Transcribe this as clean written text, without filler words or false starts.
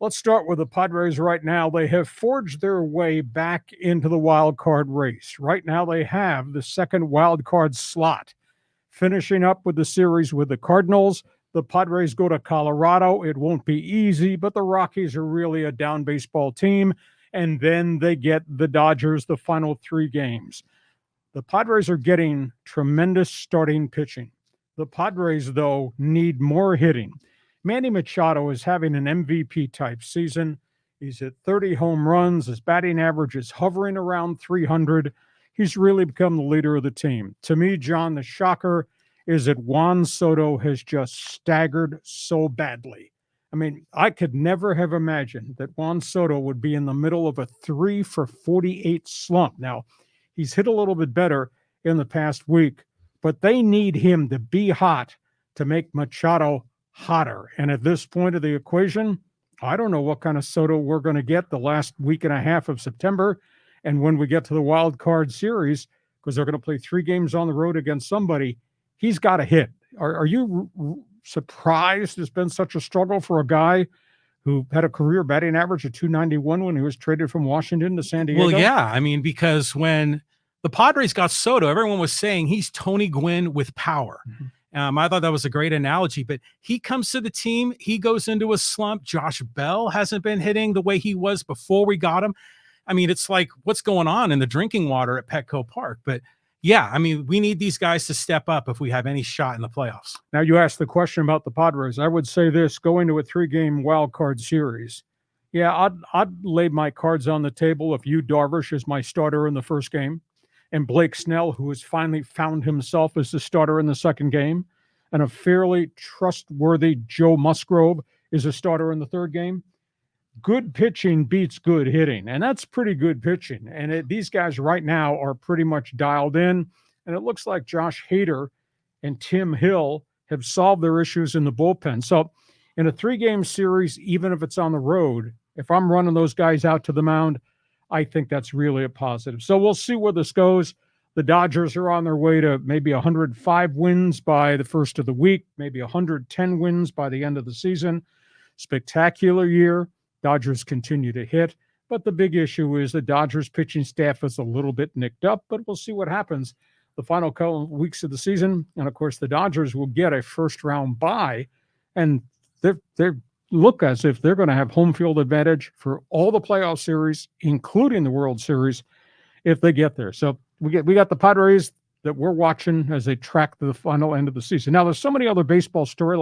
Let's start with the Padres right now. They have forged their way back into the wild card race. Right now, they have the second wild card slot. Finishing up with the series with the Cardinals, the Padres go to Colorado. It won't be easy, but the Rockies are really a down baseball team. And then they get the Dodgers the final 3 games. The Padres are getting tremendous starting pitching. The Padres, though, need more hitting. Manny Machado is having an MVP-type season. He's at 30 home runs. His batting average is hovering around 300. He's really become the leader of the team. To me, John, the shocker is that Juan Soto has just staggered so badly. I mean, I could never have imagined that Juan Soto would be in the middle of a 3 for 48 slump. Now, he's hit a little bit better in the past week, but they need him to be hot to make Machado hotter. And at this point of the equation, I don't know what kind of Soto we're going to get the last week and a half of September. And when we get to the wild card series, because they're going to play 3 games on the road against somebody, he's got to hit. Are you surprised it's been such a struggle for a guy who had a career batting average of 291 when he was traded from Washington to San Diego? Well, yeah. I mean, because when the Padres got Soto, everyone was saying he's Tony Gwynn with power. Mm-hmm. I thought that was a great analogy, but he comes to the team, he goes into a slump. Josh Bell hasn't been hitting the way he was before we got him. I mean, it's like what's going on in the drinking water at Petco Park. But yeah, I mean, we need these guys to step up if we have any shot in the playoffs. Now, you asked the question about the Padres. I would say this, going to a 3-game wild card series. Yeah, I'd lay my cards on the table if Yu Darvish is my starter in the first game, and Blake Snell, who has finally found himself as the starter in the second game, and a fairly trustworthy Joe Musgrove is a starter in the third game. Good pitching beats good hitting, and that's pretty good pitching. And these guys right now are pretty much dialed in, and it looks like Josh Hader and Tim Hill have solved their issues in the bullpen. So in a 3-game series, even if it's on the road, if I'm running those guys out to the mound, I think that's really a positive. So we'll see where this goes. The Dodgers are on their way to maybe 105 wins by the first of the week, maybe 110 wins by the end of the season. Spectacular year. Dodgers continue to hit, but the big issue is the Dodgers pitching staff is a little bit nicked up, but we'll see what happens the final couple of weeks of the season. And of course, the Dodgers will get a first-round bye, and they look as if they're going to have home field advantage for all the playoff series, including the World Series, if they get there. So we got the Padres that we're watching as they track the final end of the season. Now, there's so many other baseball storylines